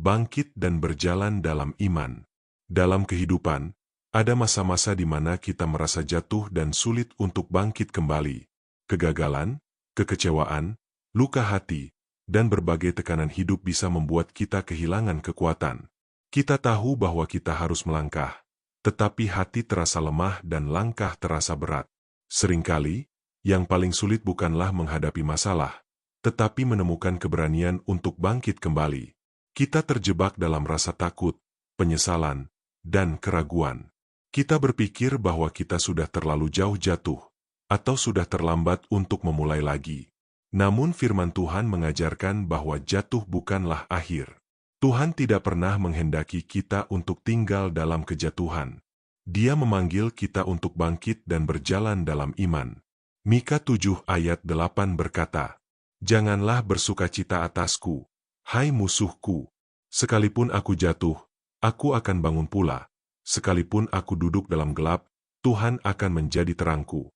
bangkit dan berjalan dalam iman. Dalam kehidupan, ada masa-masa di mana kita merasa jatuh dan sulit untuk bangkit kembali. Kegagalan, kekecewaan, luka hati, dan berbagai tekanan hidup bisa membuat kita kehilangan kekuatan. Kita tahu bahwa kita harus melangkah, tetapi hati terasa lemah dan langkah terasa berat. Seringkali, yang paling sulit bukanlah menghadapi masalah, tetapi menemukan keberanian untuk bangkit kembali. Kita terjebak dalam rasa takut, penyesalan, dan keraguan. Kita berpikir bahwa kita sudah terlalu jauh jatuh, atau sudah terlambat untuk memulai lagi. Namun firman Tuhan mengajarkan bahwa jatuh bukanlah akhir. Tuhan tidak pernah menghendaki kita untuk tinggal dalam kejatuhan. Dia memanggil kita untuk bangkit dan berjalan dalam iman. Mika 7 ayat 8 berkata, "Janganlah bersukacita atasku, hai musuhku. Sekalipun aku jatuh, aku akan bangun pula. Sekalipun aku duduk dalam gelap, Tuhan akan menjadi terangku."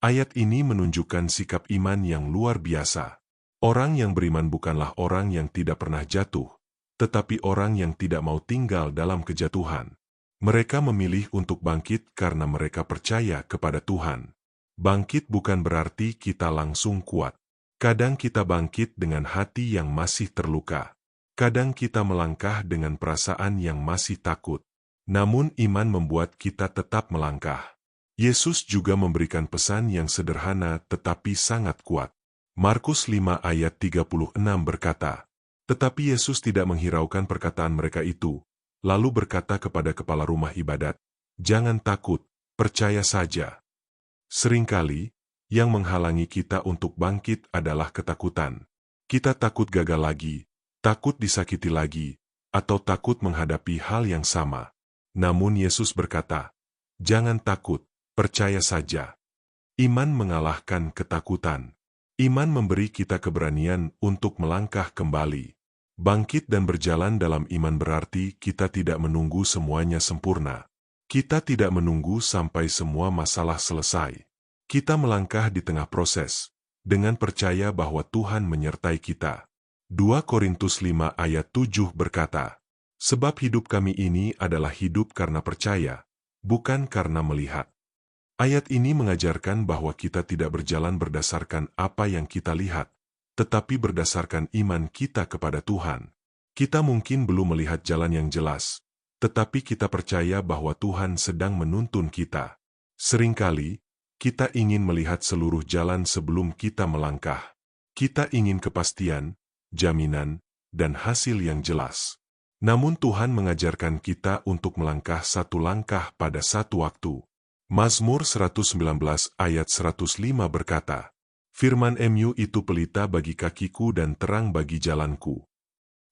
Ayat ini menunjukkan sikap iman yang luar biasa. Orang yang beriman bukanlah orang yang tidak pernah jatuh, tetapi orang yang tidak mau tinggal dalam kejatuhan. Mereka memilih untuk bangkit karena mereka percaya kepada Tuhan. Bangkit bukan berarti kita langsung kuat. Kadang kita bangkit dengan hati yang masih terluka. Kadang kita melangkah dengan perasaan yang masih takut. Namun iman membuat kita tetap melangkah. Yesus juga memberikan pesan yang sederhana tetapi sangat kuat. Markus 5 ayat 36 berkata, "Tetapi Yesus tidak menghiraukan perkataan mereka itu, lalu berkata kepada kepala rumah ibadat, 'Jangan takut, percaya saja.'" Seringkali, yang menghalangi kita untuk bangkit adalah ketakutan. Kita takut gagal lagi, takut disakiti lagi, atau takut menghadapi hal yang sama. Namun Yesus berkata, "Jangan takut, percaya saja." Iman mengalahkan ketakutan. Iman memberi kita keberanian untuk melangkah kembali. Bangkit dan berjalan dalam iman berarti kita tidak menunggu semuanya sempurna. Kita tidak menunggu sampai semua masalah selesai. Kita melangkah di tengah proses, dengan percaya bahwa Tuhan menyertai kita. 2 Korintus 5 ayat 7 berkata, "Sebab hidup kami ini adalah hidup karena percaya, bukan karena melihat." Ayat ini mengajarkan bahwa kita tidak berjalan berdasarkan apa yang kita lihat, tetapi berdasarkan iman kita kepada Tuhan. Kita mungkin belum melihat jalan yang jelas, tetapi kita percaya bahwa Tuhan sedang menuntun kita. Seringkali, kita ingin melihat seluruh jalan sebelum kita melangkah. Kita ingin kepastian, jaminan, dan hasil yang jelas. Namun Tuhan mengajarkan kita untuk melangkah satu langkah pada satu waktu. Mazmur 119 ayat 105 berkata, "Firman MU itu pelita bagi kakiku dan terang bagi jalanku."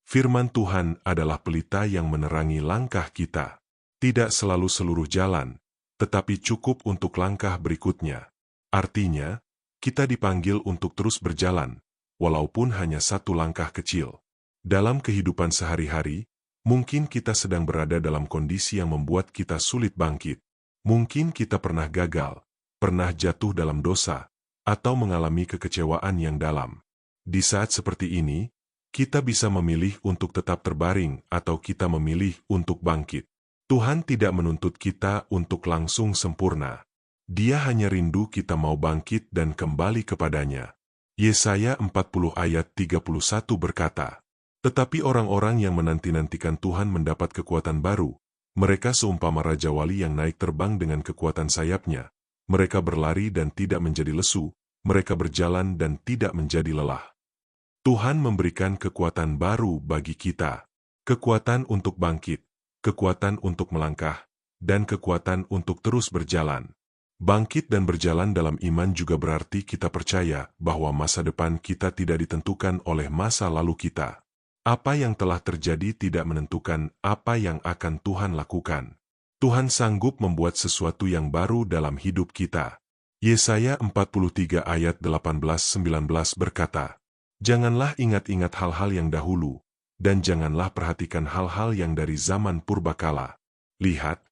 Firman Tuhan adalah pelita yang menerangi langkah kita. Tidak selalu seluruh jalan, tetapi cukup untuk langkah berikutnya. Artinya, kita dipanggil untuk terus berjalan, walaupun hanya satu langkah kecil. Dalam kehidupan sehari-hari, mungkin kita sedang berada dalam kondisi yang membuat kita sulit bangkit. Mungkin kita pernah gagal, pernah jatuh dalam dosa, atau mengalami kekecewaan yang dalam. Di saat seperti ini, kita bisa memilih untuk tetap terbaring atau kita memilih untuk bangkit. Tuhan tidak menuntut kita untuk langsung sempurna. Dia hanya rindu kita mau bangkit dan kembali kepadanya. Yesaya 40 ayat 31 berkata, "Tetapi orang-orang yang menanti-nantikan Tuhan mendapat kekuatan baru. Mereka seumpama raja wali yang naik terbang dengan kekuatan sayapnya. Mereka berlari dan tidak menjadi lesu, mereka berjalan dan tidak menjadi lelah." Tuhan memberikan kekuatan baru bagi kita. Kekuatan untuk bangkit, kekuatan untuk melangkah, dan kekuatan untuk terus berjalan. Bangkit dan berjalan dalam iman juga berarti kita percaya bahwa masa depan kita tidak ditentukan oleh masa lalu kita. Apa yang telah terjadi tidak menentukan apa yang akan Tuhan lakukan. Tuhan sanggup membuat sesuatu yang baru dalam hidup kita. Yesaya 43 ayat 18-19 berkata, "Janganlah ingat-ingat hal-hal yang dahulu, dan janganlah perhatikan hal-hal yang dari zaman purbakala. Lihat,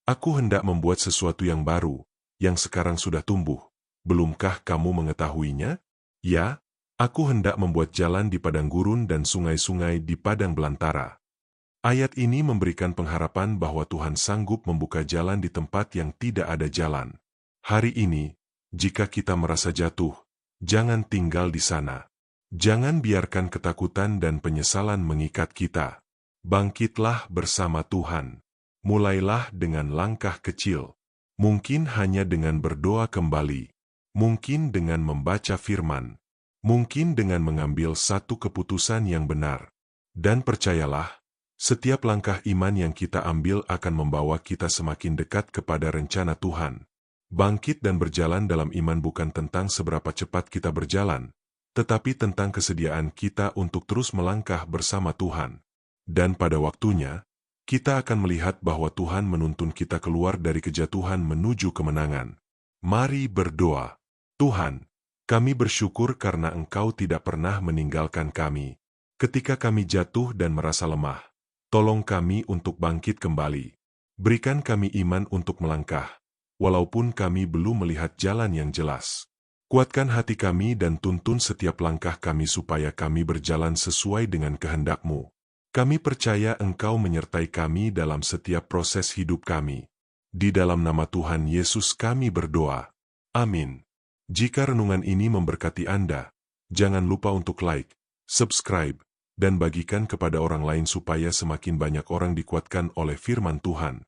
aku hendak membuat sesuatu yang baru, yang sekarang sudah tumbuh. Belumkah kamu mengetahuinya? Ya, aku hendak membuat jalan di padang gurun dan sungai-sungai di padang belantara. Ayat ini memberikan pengharapan bahwa Tuhan sanggup membuka jalan di tempat yang tidak ada jalan. Hari ini, jika kita merasa jatuh, jangan tinggal di sana. Jangan biarkan ketakutan dan penyesalan mengikat kita. Bangkitlah bersama Tuhan. Mulailah dengan langkah kecil. Mungkin hanya dengan berdoa kembali. Mungkin dengan membaca firman. Mungkin dengan mengambil satu keputusan yang benar. Dan percayalah, setiap langkah iman yang kita ambil akan membawa kita semakin dekat kepada rencana Tuhan. Bangkit dan berjalan dalam iman bukan tentang seberapa cepat kita berjalan, tetapi tentang kesediaan kita untuk terus melangkah bersama Tuhan. Dan pada waktunya, kita akan melihat bahwa Tuhan menuntun kita keluar dari kejatuhan menuju kemenangan. Mari berdoa. Tuhan, kami bersyukur karena Engkau tidak pernah meninggalkan kami. Ketika kami jatuh dan merasa lemah, tolong kami untuk bangkit kembali. Berikan kami iman untuk melangkah, walaupun kami belum melihat jalan yang jelas. Kuatkan hati kami dan tuntun setiap langkah kami supaya kami berjalan sesuai dengan kehendak-Mu. Kami percaya Engkau menyertai kami dalam setiap proses hidup kami. Di dalam nama Tuhan Yesus kami berdoa. Amin. Jika renungan ini memberkati Anda, jangan lupa untuk like, subscribe, dan bagikan kepada orang lain supaya semakin banyak orang dikuatkan oleh firman Tuhan.